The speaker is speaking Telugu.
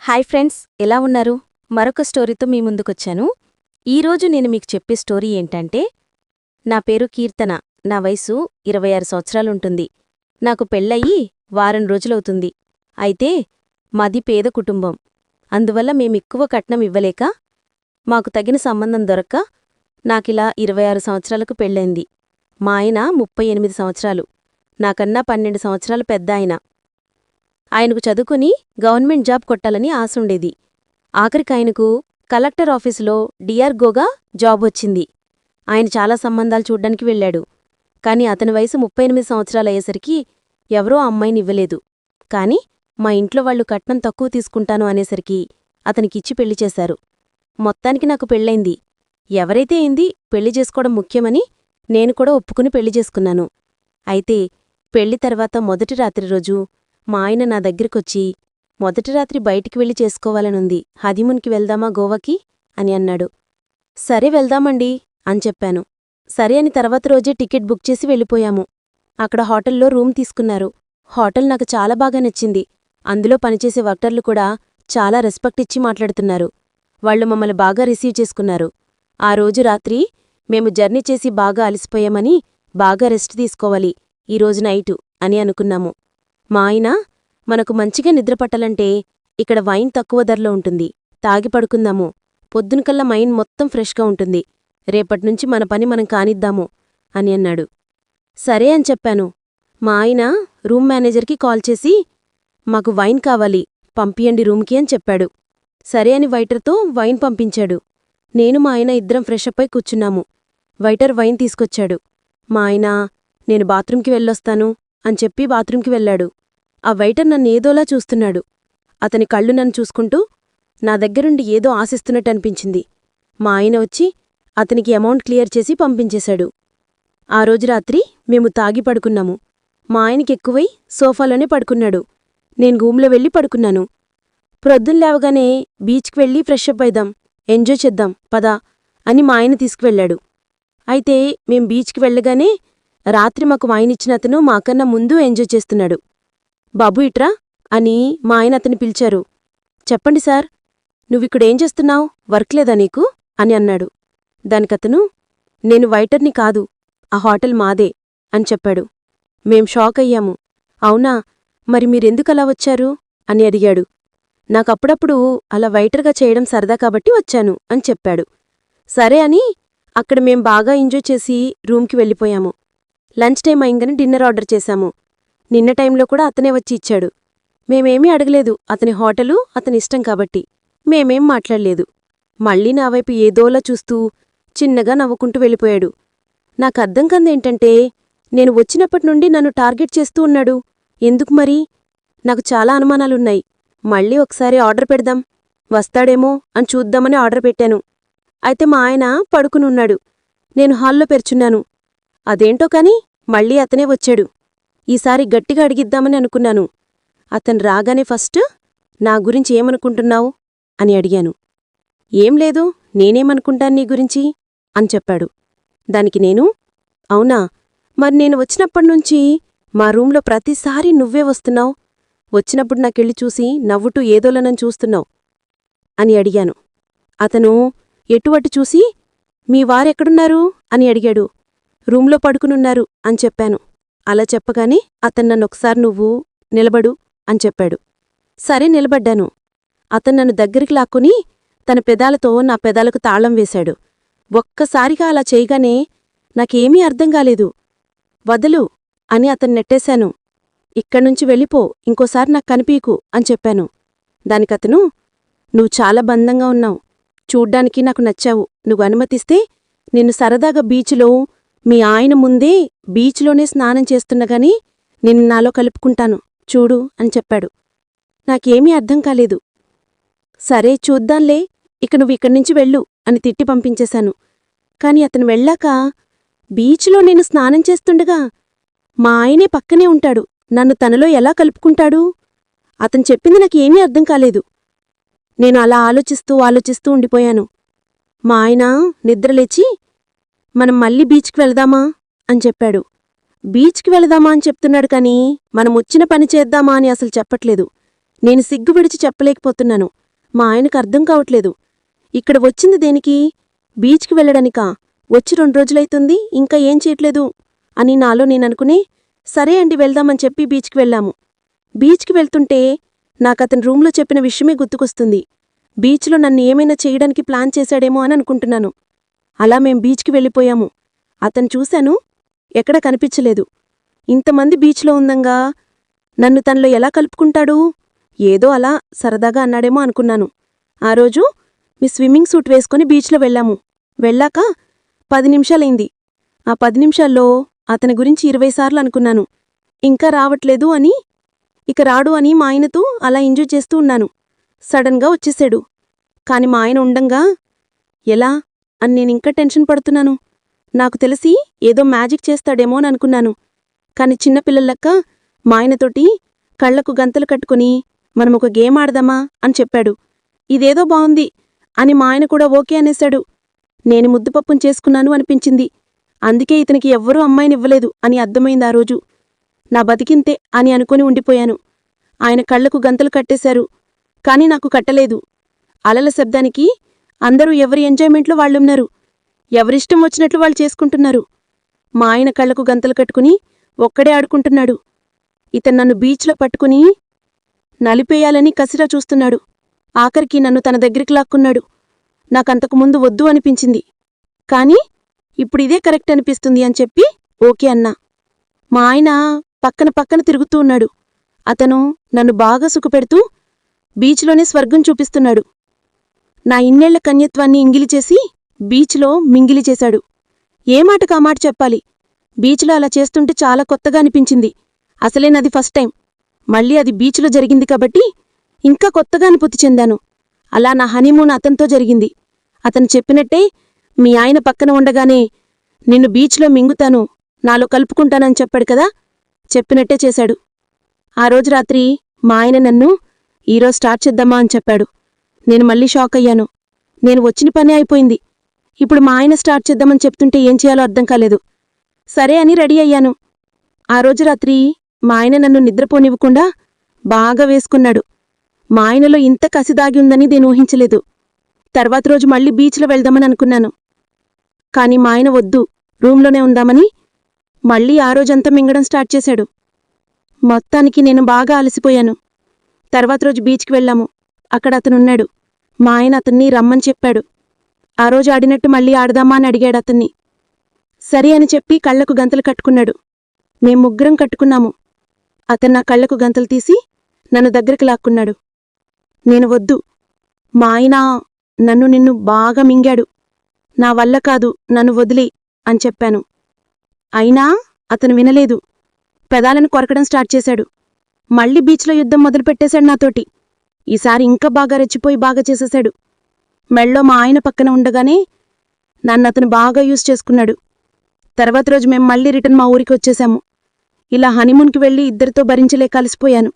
హాయ్ ఫ్రెండ్స్, ఎలా ఉన్నారు? మరొక స్టోరీతో మీ ముందుకొచ్చాను. ఈరోజు నేను మీకు చెప్పే స్టోరీ ఏంటంటే, నా పేరు కీర్తన. నా వయసు 26 సంవత్సరాలుంటుంది. నాకు పెళ్ళయి వారం రోజులవుతుంది. అయితే మాది పేద కుటుంబం. అందువల్ల మేమెక్కువ కట్నం ఇవ్వలేక, మాకు తగిన సంబంధం దొరక్క నాకిలా 26 సంవత్సరాలకు పెళ్ళైంది. మా ఆయన 38 సంవత్సరాలు. నాకన్నా 12 సంవత్సరాలు పెద్దాయన. ఆయనకు చదువుకుని గవర్నమెంట్ జాబ్ కొట్టాలని ఆసుండేది. ఆఖరికాయనకు కలెక్టర్ ఆఫీసులో డిఆర్గోగా జాబ్ వచ్చింది. ఆయన చాలా సంబంధాలు చూడ్డానికి వెళ్ళాడు. కాని అతని వయసు 38 సంవత్సరాలయ్యేసరికి ఎవరో అమ్మాయినివ్వలేదు. కాని మా ఇంట్లో వాళ్లు కట్నం తక్కువ తీసుకుంటాను అనేసరికి అతనికిచ్చి పెళ్లి చేశారు. మొత్తానికి నాకు పెళ్ళైంది. ఎవరైతే ఏంది, పెళ్లి చేసుకోవడం ముఖ్యమని నేను కూడా ఒప్పుకుని పెళ్లి చేసుకున్నాను. అయితే పెళ్లి తర్వాత మొదటి రాత్రి రోజు మా ఆయన నా దగ్గరికొచ్చి, మొదటి రాత్రి బయటికి వెళ్ళి చేసుకోవాలనుంది, హనీమూన్కి వెళ్దామా గోవాకి అని అన్నాడు. సరే వెళ్దామండి అని చెప్పాను. సరే అని తర్వాత రోజే టికెట్ బుక్ చేసి వెళ్ళిపోయాము. అక్కడ హోటల్లో రూమ్ తీసుకున్నారు. హోటల్ నాకు చాలా బాగా నచ్చింది. అందులో పనిచేసే వర్కర్లు కూడా చాలా రెస్పెక్ట్ ఇచ్చి మాట్లాడుతున్నారు. వాళ్లు మమ్మల్ని బాగా రిసీవ్ చేసుకున్నారు. ఆ రోజు రాత్రి మేము జర్నీ చేసి బాగా అలసిపోయామని బాగా రెస్ట్ తీసుకోవాలి ఈరోజు నైటు అని అనుకున్నాము. మా ఆయన, మనకు మంచిగా నిద్రపట్టాలంటే ఇక్కడ వైన్ తక్కువ ధరలో ఉంటుంది, తాగి పడుకుందాము, పొద్దునకల్లా మైండ్ మొత్తం ఫ్రెష్గా ఉంటుంది, రేపట్నుంచి మన పని మనం కానిద్దాము అని అన్నాడు. సరే అని చెప్పాను. మా ఆయన రూమ్ మేనేజర్కి కాల్ చేసి, మాకు వైన్ కావాలి, పంపియండి రూమ్కి అని చెప్పాడు. సరే అని వైటర్తో వైన్ పంపించాడు. నేను మా ఆయన ఇద్దరం ఫ్రెషప్ అయి కూర్చున్నాము. వైటర్ వైన్ తీసుకొచ్చాడు. మా ఆయన, నేను బాత్రూంకి వెళ్ళొస్తాను అని చెప్పి బాత్రూంకి వెళ్ళాడు. ఆ వైటర్ నన్నేదోలా చూస్తున్నాడు. అతని కళ్ళు నన్ను చూసుకుంటూ నా దగ్గరుండి ఏదో ఆశిస్తున్నట్టనిపించింది. మా ఆయన వచ్చి అతనికి అమౌంట్ క్లియర్ చేసి పంపించేశాడు. ఆ రోజు రాత్రి మేము తాగి పడుకున్నాము. మా ఆయనకెక్కువై సోఫాలోనే పడుకున్నాడు. నేను రూంలో వెళ్ళి పడుకున్నాను. ప్రొద్దున్లేవగానే బీచ్కి వెళ్ళి ఫ్రెషప్ అయిదాం, ఎంజాయ్ చేద్దాం పదా అని మా ఆయన తీసుకువెళ్ళాడు. అయితే మేం బీచ్కి వెళ్ళగానే రాత్రి మాకు వైనిచ్చిన అతను మాకన్నా ముందు ఎంజాయ్ చేస్తున్నాడు. బాబూ ఇట్రా అని మా ఆయన అతని పిలిచారు. చెప్పండి సార్, నువ్విక్కడేం చేస్తున్నావు, వర్క్ లేదా నీకు అని అన్నాడు. దానికతను, నేను వైటర్ని కాదు, ఆ హోటల్ మాదే అని చెప్పాడు. మేం షాక్ అయ్యాము. అవునా, మరి మీరెందుకలా వచ్చారు అని అడిగాడు. నాకప్పుడప్పుడు అలా వైటర్గా చేయడం సరదా కాబట్టి వచ్చాను అని చెప్పాడు. సరే అని అక్కడ మేం బాగా ఎంజాయ్ చేసి రూమ్కి వెళ్ళిపోయాము. లంచ్ టైం అయిందని డిన్నర్ ఆర్డర్ చేశాము. నిన్న టైంలో కూడా అతనే వచ్చి ఇచ్చాడు. మేమేమీ అడగలేదు, అతని హోటలు అతనిష్టం కాబట్టి మేమేం మాట్లాడలేదు. మళ్ళీ నా వైపు ఏదోలా చూస్తూ చిన్నగా నవ్వుకుంటూ వెళ్ళిపోయాడు. నాకర్థం కందేంటంటే, నేను వచ్చినప్పటినుండి నన్ను టార్గెట్ చేస్తూ ఉన్నాడు. ఎందుకు మరి? నాకు చాలా అనుమానాలున్నాయి. మళ్ళీ ఒకసారి ఆర్డర్ పెడదాం, వస్తాడేమో అని చూద్దామని ఆర్డర్ పెట్టాను. అయితే మా ఆయన పడుకునున్నాడు. నేను హాల్లో పెర్చున్నాను. అదేంటో కాని మళ్ళీ అతనే వచ్చాడు. ఈసారి గట్టిగా అడిగిద్దామని అనుకున్నాను. అతను రాగానే ఫస్ట్, నా గురించి ఏమనుకుంటున్నావు అని అడిగాను. ఏం లేదు, నేనేమనుకుంటాను నీ గురించి అని చెప్పాడు. దానికి నేను, అవునా, మరి నేను వచ్చినప్పటినుంచి మా రూంలో ప్రతిసారి నువ్వే వస్తున్నావు, వచ్చినప్పుడు నాకెళ్ళి చూసి నవ్వుటూ ఏదోలనని చూస్తున్నావు అని అడిగాను. అతను ఎటువటు చూసి, మీ వారెక్కడున్నారు అని అడిగాడు. రూంలో పడుకునున్నారు అని చెప్పాను. అలా చెప్పగానే అతను నన్నొకసారి నువ్వు నిలబడు అని చెప్పాడు. సరే నిలబడ్డాను. అతను నన్ను దగ్గరికి లాక్కుని తన పెదాలతో నా పెదాలకు తాళం వేశాడు. ఒక్కసారిగా అలా చేయగానే నాకేమీ అర్థం కాలేదు. వదలు అని అతన్ని నెట్టేశాను. ఇక్కడ్నుంచి వెళ్ళిపో, ఇంకోసారి నాకు కనిపీకు అని చెప్పాను. దానికతను, నువ్వు చాలా బందంగా ఉన్నావు, చూడ్డానికి నాకు నచ్చావు, నువ్వు అనుమతిస్తే నిన్ను సరదాగా బీచ్లో మీ ఆయన ముందే బీచ్లోనే స్నానం చేస్తుండగాని నిన్ను నాలో కలుపుకుంటాను చూడు అని చెప్పాడు. నాకేమీ అర్థం కాలేదు. సరే చూద్దాంలే, ఇక నువ్వు ఇక్కడ్నుంచి వెళ్ళు అని తిట్టి పంపించేశాను. కాని అతను వెళ్ళాక బీచ్లో నేను స్నానం చేస్తుండగా మా ఆయనే పక్కనే ఉంటాడు. నన్ను తనలో ఎలా కలుపుకుంటాడు? అతను చెప్పింది నాకేమీ అర్థం కాలేదు. నేను అలా ఆలోచిస్తూ ఉండిపోయాను. మా ఆయన నిద్రలేచి, మనం మళ్ళీ బీచ్కి వెళదామా అని చెప్పాడు. బీచ్కి వెళదామా అని చెప్తున్నాడు కాని మనం వచ్చిన పని చేద్దామా అని అసలు చెప్పట్లేదు. నేను సిగ్గు విడిచి చెప్పలేకపోతున్నాను. మా ఆయనకు అర్థం కావట్లేదు. ఇక్కడ వచ్చింది దేనికి? బీచ్కి వెళ్లడానికా? వచ్చి 2 రోజులైతుంది, ఇంకా ఏం చేయట్లేదు అని నాలో నేననుకుని, సరే అండి వెళ్దామని చెప్పి బీచ్కి వెళ్ళాము. బీచ్కి వెళ్తుంటే నాకతని రూంలో చెప్పిన విషయమే గుర్తుకొస్తుంది. బీచ్లో నన్ను ఏమైనా చేయడానికి ప్లాన్ చేశాడేమో అని అనుకుంటున్నాను. అలా మేం బీచ్కి వెళ్ళిపోయాము. అతను చూశాను, ఎక్కడ కనిపించలేదు. ఇంతమంది బీచ్లో ఉందంగా నన్ను తనలో ఎలా కలుపుకుంటాడు? ఏదో అలా సరదాగా అన్నాడేమో అనుకున్నాను. ఆ రోజు మీ స్విమ్మింగ్ సూట్ వేసుకుని బీచ్లో వెళ్ళాము. వెళ్ళాక 10 నిమిషాలైంది. ఆ 10 నిమిషాల్లో అతని గురించి 20 సార్లు అనుకున్నాను. ఇంకా రావట్లేదు అని, ఇక రాడు అని మా ఆయనతో అలా ఎంజాయ్ చేస్తూ ఉన్నాను. సడన్గా వచ్చేశాడు. కాని మా ఆయన ఉండంగా ఎలా అని నేనింకా టెన్షన్ పడుతున్నాను. నాకు తెలిసి ఏదో మ్యాజిక్ చేస్తాడేమో అని అనుకున్నాను. కాని చిన్నపిల్లలక్క మా ఆయనతోటి కళ్లకు గంతలు కట్టుకుని మనమొక గేమ్ ఆడదామా అని చెప్పాడు. ఇదేదో బావుంది అని మా ఆయన కూడా ఓకే అనేశాడు. నేను ముద్దుపప్పును చేసుకున్నాను అనిపించింది. అందుకే ఇతనికి ఎవ్వరూ అమ్మాయినివ్వలేదు అని అర్థమైంది ఆ రోజు. నా బతికింతే అని అనుకుని ఉండిపోయాను. ఆయన కళ్లకు గంతలు కట్టేశారు. కాని నాకు కట్టలేదు. అలల శబ్దానికి అందరూ ఎవరి ఎంజాయ్మెంట్లో వాళ్ళున్నారు. ఎవరిష్టం వచ్చినట్లు వాళ్ళు చేసుకుంటున్నారు. మా ఆయన కళ్లకు గంతలు కట్టుకుని ఒక్కడే ఆడుకుంటున్నాడు. ఇతను నన్ను బీచ్లో పట్టుకుని నలిపేయాలని కసిరా చూస్తున్నాడు. ఆఖరికి నన్ను తన దగ్గరికి లాక్కున్నాడు. నాకంతకుముందు వద్దు అనిపించింది. కాని ఇప్పుడిదే కరెక్ట్ అనిపిస్తుంది అని చెప్పి ఓకే అన్నా. మా ఆయన పక్కన తిరుగుతూ ఉన్నాడు. అతను నన్ను బాగా సుఖపెడుతూ బీచ్లోనే స్వర్గం చూపిస్తున్నాడు. నా ఇన్నేళ్ల కన్యత్వాన్ని ఇంగిలిచేసి బీచ్లో మింగిలిచేశాడు. ఏ మాటకా మాట చెప్పాలి. బీచ్లో అలా చేస్తుంటే చాలా కొత్తగా అనిపించింది. అసలే నాది ఫస్ట్ టైం. మళ్ళీ అది బీచ్లో జరిగింది కాబట్టి ఇంకా కొత్తగా అనుభూతి చెందాను. అలా నా హనీమూన్ అతనితో జరిగింది. అతను చెప్పినట్టే మీ ఆయన పక్కన ఉండగానే నిన్ను బీచ్లో మింగుతాను, నాలో కలుపుకుంటానని చెప్పాడు కదా, చెప్పినట్టే చేశాడు. ఆ రోజు రాత్రి మా ఆయన నన్ను ఈరోజు స్టార్ట్ చేద్దామా అని చెప్పాడు. నేను మళ్ళీ షాక్ అయ్యాను. నేను వచ్చిన పని అయిపోయింది. ఇప్పుడు మా ఆయన స్టార్ట్ చేద్దామని చెప్తుంటే ఏం చేయాలో అర్థం కాలేదు. సరే అని రెడీ అయ్యాను. ఆ రోజు రాత్రి మా ఆయన నన్ను నిద్రపోనివ్వకుండా బాగా వేసుకున్నాడు. మా ఆయనలో ఇంత కసిదాగి ఉందని నేను ఊహించలేదు. తర్వాత రోజు మళ్ళీ బీచ్లో వెళ్దామని అనుకున్నాను. కాని మా ఆయన వద్దు, రూంలోనే ఉందామని మళ్ళీ ఆ రోజంతా మింగడం స్టార్ట్ చేశాడు. మొత్తానికి నేను బాగా అలసిపోయాను. తర్వాత రోజు బీచ్కి వెళ్ళాము. అక్కడ అతనున్నాడు. మా ఆయన అతన్ని రమ్మని చెప్పాడు. ఆ రోజు ఆడినట్టు మళ్ళీ ఆడదామా అని అడిగాడు అతన్ని. సరే అని చెప్పి కళ్లకు గంతలు కట్టుకున్నాడు. మేం ముగ్గురం కట్టుకున్నాము. అతను నా కళ్లకు గంతలు తీసి నన్ను దగ్గరికి లాక్కున్నాడు. నేను వద్దు, మా ఆయన నిన్ను బాగా మింగాడు, నా వల్ల కాదు, నన్ను వదిలే అని చెప్పాను. అయినా అతను వినలేదు. పెదాలను కొరకడం స్టార్ట్ చేశాడు. మళ్ళీ బీచ్లో యుద్ధం మొదలుపెట్టేశాడు నాతోటి. ఈసారి ఇంకా బాగా రెచ్చిపోయి బాగా చేసేశాడు. మెళ్ళో మా ఆయన పక్కన ఉండగానే నన్నతను బాగా యూజ్ చేసుకున్నాడు. తర్వాత రోజు మేం మళ్ళీ రిటర్న్ మా ఊరికి వచ్చేశాము. ఇలా హనీమూన్కి వెళ్ళి ఇద్దరితో భరించలేక అలసిపోయాను.